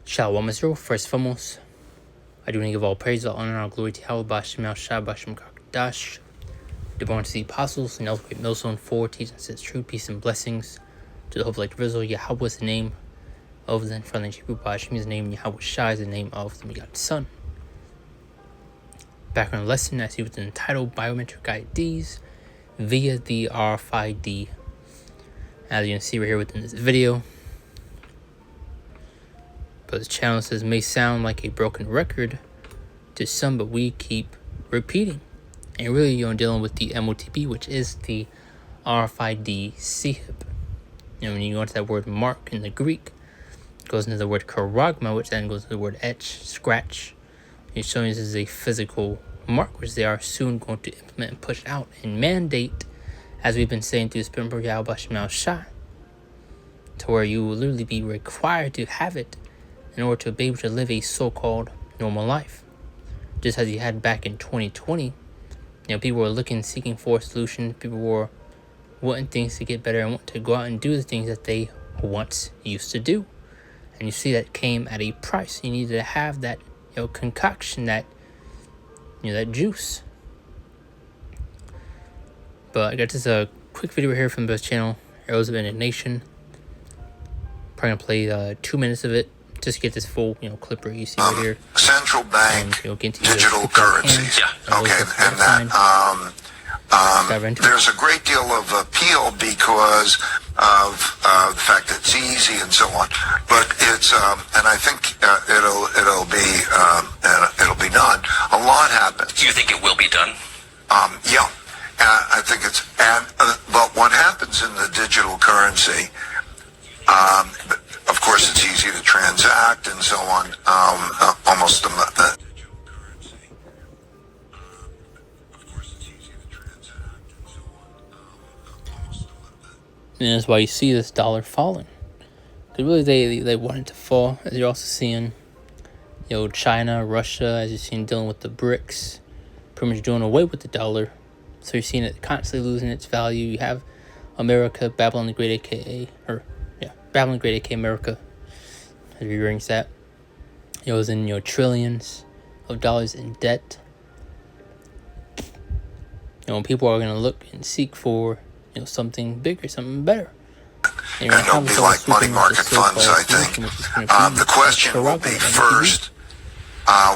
Shalom Israel. First and foremost, I do want to give all praise, all honor, and all glory to Yahweh Bashem Al Shah Bashem Kakdash, the born to the apostles, and the great millstone for teaching us its true peace and blessings to the hope like Rizal. Yahweh is the name of the friendly Hebrew. Bashem is the name. Yahweh Shah is the name of the begotten Son. Background lesson, I see within the title, Biometric IDs via the RFID. As you can see right here within this video. But the channel says may sound like a broken record to some, but we keep repeating. And really, dealing with the MOTB, which is the RFID CHIP. When you go into that word mark in the Greek, it goes into the word charagma, which then goes to the word etch, scratch. It's showing this is a physical mark, which they are soon going to implement and push out and mandate, as we've been saying through the Spirit of Yahweh Bashem Al Shah, to where you will literally be required to have it in order to be able to live a so-called normal life. Just as you had back in 2020, people were seeking for a solution. People were wanting things to get better and want to go out and do the things that they once used to do. And you see that came at a price. You needed to have that, concoction, that, that juice. But I got just a quick video here from this channel, Arrows of Indignation. Probably gonna play 2 minutes of it. Just to get this full, clip where you see right here. Central bank digital currencies. Yeah. Okay, and that there's a great deal of appeal because of the fact that it's easy and so on. But it's and I think it'll be done. A lot happens. Do you think it will be done? Yeah. I think it's but what happens in the digital currency? Of course, it's easy to transact and so on. Almost and that's why you see this dollar falling. Because really, they want it to fall. As you're also seeing, China, Russia, as you're seeing dealing with the BRICS, pretty much doing away with the dollar. So you're seeing it constantly losing its value. You have America, Babylon the Great, Babylon the Great, aka America, as he rings that. It was in trillions of dollars in debt. People are going to look and seek for something bigger, something better. And it'll be like money market funds, I think. The question will be first,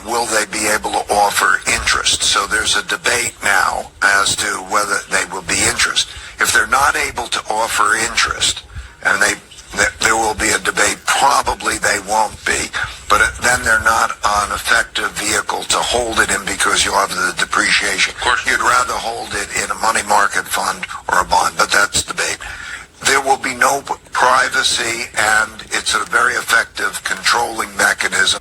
will they be able to offer interest? So there's a debate now as to whether they will be interest. If they're not able to offer interest, and there will be a debate, probably they won't be, but then they're not an effective vehicle to hold it in because you'll have the depreciation. You'd rather hold it in a money market fund or a bond, but that's debate. There will be no privacy, and it's a very effective controlling mechanism.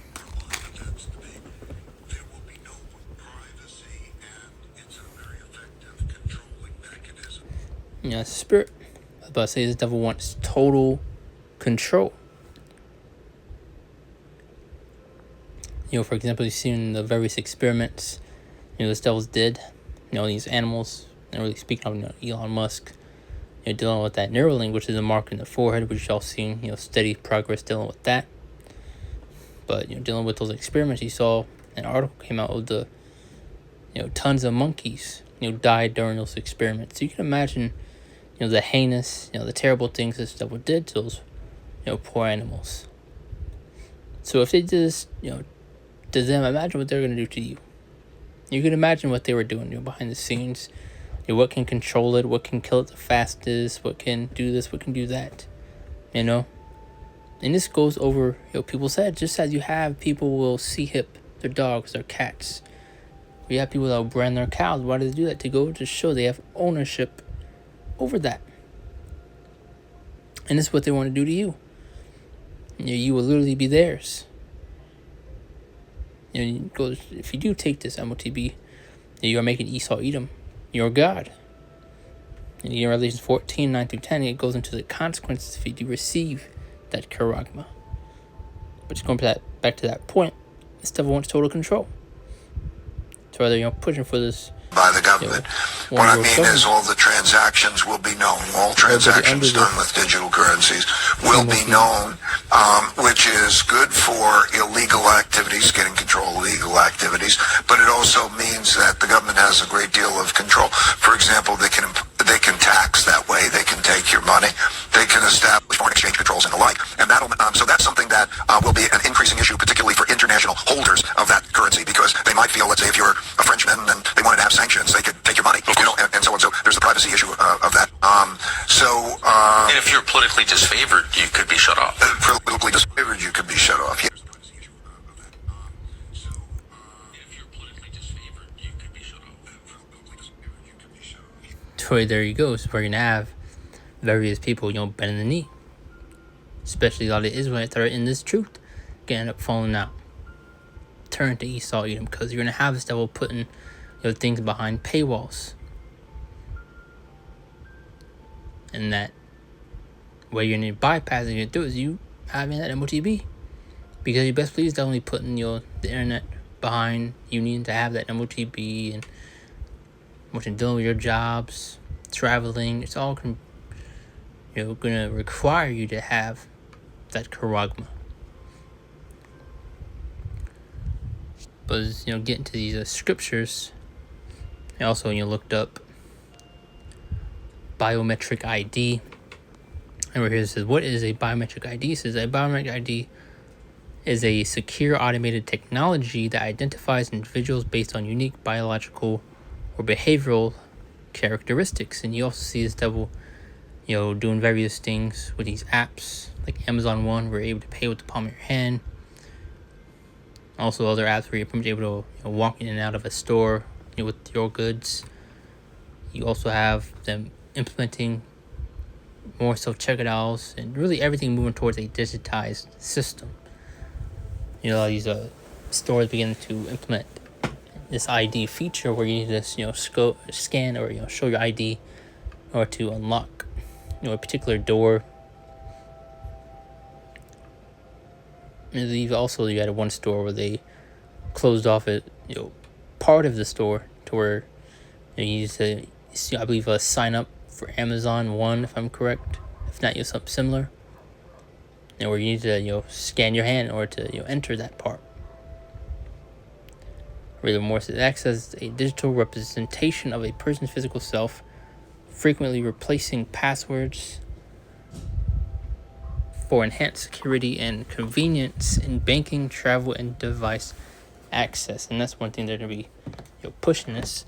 Yeah, Spirit. I was about to say, this devil wants total control. For example, you've seen the various experiments, this devils did, these animals, and really speaking of Elon Musk, dealing with that Neuralink, which is a mark in the forehead, which y'all seen, steady progress dealing with that. But, dealing with those experiments, you saw an article came out of the, tons of monkeys, died during those experiments. So you can imagine, the heinous, the terrible things this devil did to those, poor animals. So if they did this, to them, imagine what they're going to do to you. You can imagine what they were doing, behind the scenes. What can control it, what can kill it the fastest, what can do this, what can do that, And this goes over, people said, just as you have people will hip their dogs, their cats. We have people that will brand their cows. Why do they do that? To go to show they have ownership over that. And this is what they want to do to you. You will literally be theirs. If you do take this MOTB, you are making Esau Edom your God. In Revelation 14, 9 through 10, it goes into the consequences if you do receive that charagma. But just going back to that point, this devil wants total control. So whether pushing for this by the government. What I mean is all the transactions will be known. All transactions done with digital currencies will be known, which is good for illegal activities, getting control of illegal activities, but it also means that the government has a great deal of control. For example, they can tax that way. They can take your money. They can establish foreign exchange controls and the like. And so that's something that will be an increasing issue, particularly for international holders of that currency, because they might feel, let's say, if you're a Frenchman and they wanted to have sanctions, they could take your money, and so on. So there's the privacy issue of that. And if you're politically disfavored, you could be shut off. Politically disfavored, you could be shut off. Yeah. So there you go. So we're gonna have various people, bending the knee, especially a lot of Israelites that are in this truth, gonna end up falling out, turn to Esau Edom, because you're gonna have this devil putting things behind paywalls, and that way you're gonna bypass it. You're gonna do is you having that MOTB, because you best please definitely putting the internet behind you needing to have that MOTB, and what you're dealing with your jobs, traveling. It's all gonna require you to have that charagma. But as getting to these scriptures, I also looked up biometric ID, and here it says, what is a biometric ID? It says a biometric ID is a secure automated technology that identifies individuals based on unique biological or behavioral characteristics. And you also see this devil doing various things with these apps like Amazon One, where you're able to pay with the palm of your hand. Also other apps where you're pretty much able to walk in and out of a store with your goods. You also have them implementing more self-checkouts, and really everything moving towards a digitized system. These stores begin to implement this ID feature where you need to scan or show your ID or to unlock a particular door. And you had one store where they closed off part of the store to where you need to, I believe, sign up for Amazon One, if I'm correct. If not, something similar. And where you need to scan your hand in order to enter that part. Furthermore, it acts as a digital representation of a person's physical self, frequently replacing passwords for enhanced security and convenience in banking, travel, and device access. And that's one thing they're going to be pushing this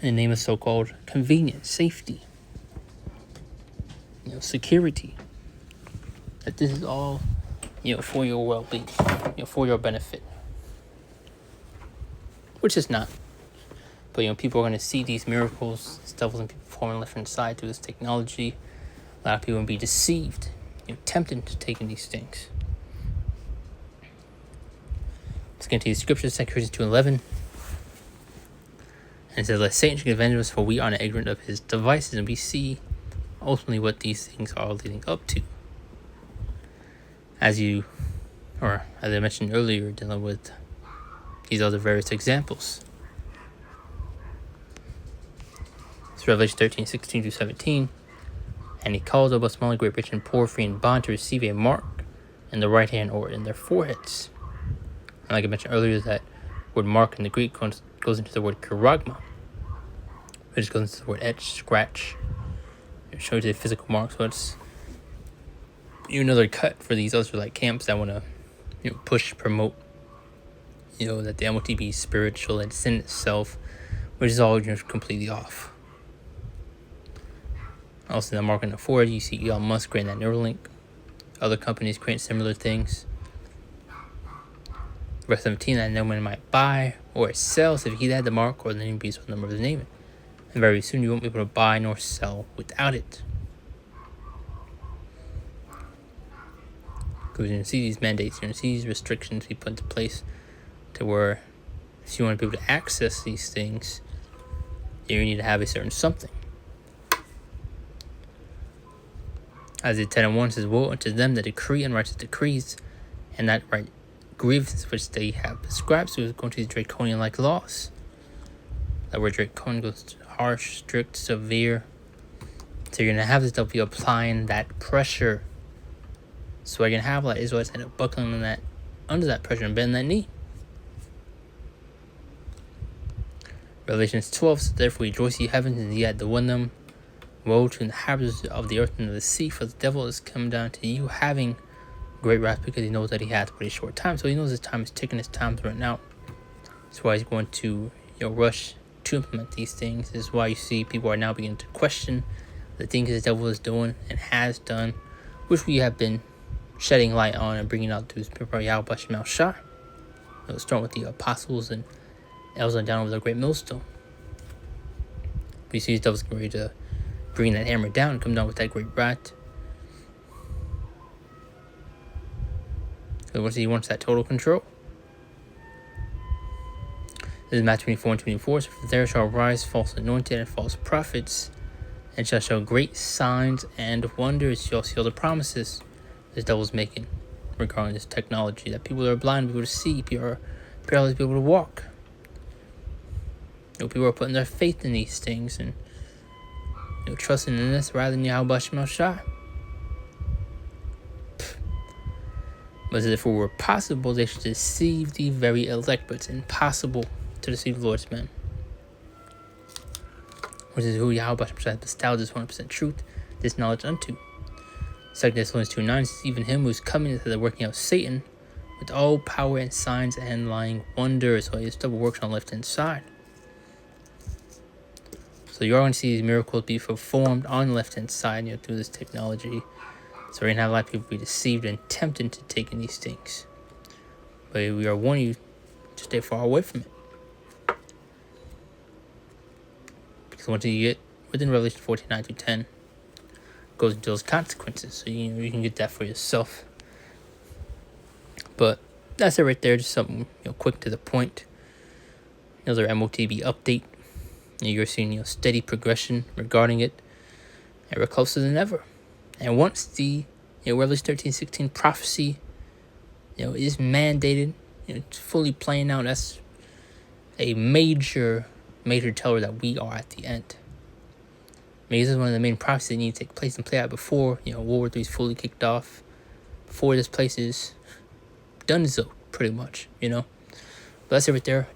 in the name of so-called convenience, safety, security. That this is all for your well-being, for your benefit. Which is not. But people are going to see these miracles, stuff and people performing left and side through this technology. A lot of people will be deceived, tempted to take in these things. Let's get into the scriptures, 2 Corinthians 2:11. And it says, let Satan avenge us, for we are not ignorant of his devices, and we see ultimately what these things are leading up to. As I mentioned earlier, dealing with these other various examples. It's Revelation 13:16-17. And he calls up us small, great, rich, and poor, free, and bond to receive a mark in the right hand or in their foreheads. And like I mentioned earlier, that word mark in the Greek goes into the word charagma, which goes into the word etch, scratch. It shows you the physical mark. So it's another cut for these other camps that want to push, promote that the MOTB is spiritual and sin itself, which is all completely off. Also, the mark on the forehead, you see Elon Musk creating that Neuralink. Other companies create similar things. Verse 17, that no man might buy or sell, so if he had the mark or the name beast or the number of his name. And very soon you won't be able to buy nor sell without it. Because you're going to see these mandates, you're going to see these restrictions be put into place to where if you want to be able to access these things, you need to have a certain something. As the 10:1 says, woe unto them that decree unrighteous decrees, and that right grievances which they have prescribed, so it's going to these draconian like laws. That word draconian goes harsh, strict, severe. So you're gonna have this devil applying that pressure. So what you're gonna have like Israelites end up buckling that under that pressure and bending that knee. Revelations 12 says, therefore rejoice ye heavens, and ye had to win them. Woe to the inhabitants of the earth and of the sea, for the devil is come down to you, having great wrath, because he knows that he has but a short time. So he knows his time is ticking, his time's running out. That's why he's going to rush to implement these things. This is why you see people are now beginning to question the things the devil is doing and has done, which we have been shedding light on and bringing out through people Yahweh Shemel Shah. It was starting with the apostles and elders down over the great millstone. We see these devils getting ready to bring that hammer down and come down with that great wrath. So he wants that total control. This is Matthew 24:24. So for there shall rise false anointed and false prophets, and shall show great signs and wonders. Shall seal the promises this devil's making regarding this technology, that people are blind to be able to see, people are paralyzed to be able to walk. People are putting their faith in these things and trusting in this rather than Yahweh Shemel Shah. But as if it were possible, they should deceive the very elect, but it's impossible to deceive the Lord's men. Which is who Yahweh Shemel Shah has bestowed this 100% truth, this knowledge unto. 2 Thessalonians 2:9 says, even him who is coming into the working of Satan with all power and signs and lying wonders. So his devil works on the left hand side. So you are going to see these miracles be performed on the left hand side, through this technology. So we're going to have a lot of people be deceived and tempted to take in these things. But we are warning you to stay far away from it. Because once you get within Revelation 14:9-10, goes into those consequences. So you can get that for yourself. But that's it right there. Just something quick to the point. Another MOTB update. You're seeing steady progression regarding it, and we're closer than ever. And once the Revelation 13:16 prophecy is mandated, it's fully playing out, that's a major teller that we are at the end. This is one of the main prophecies that need to take place and play out before World War III is fully kicked off, before this place is done, so pretty much. But that's it right there.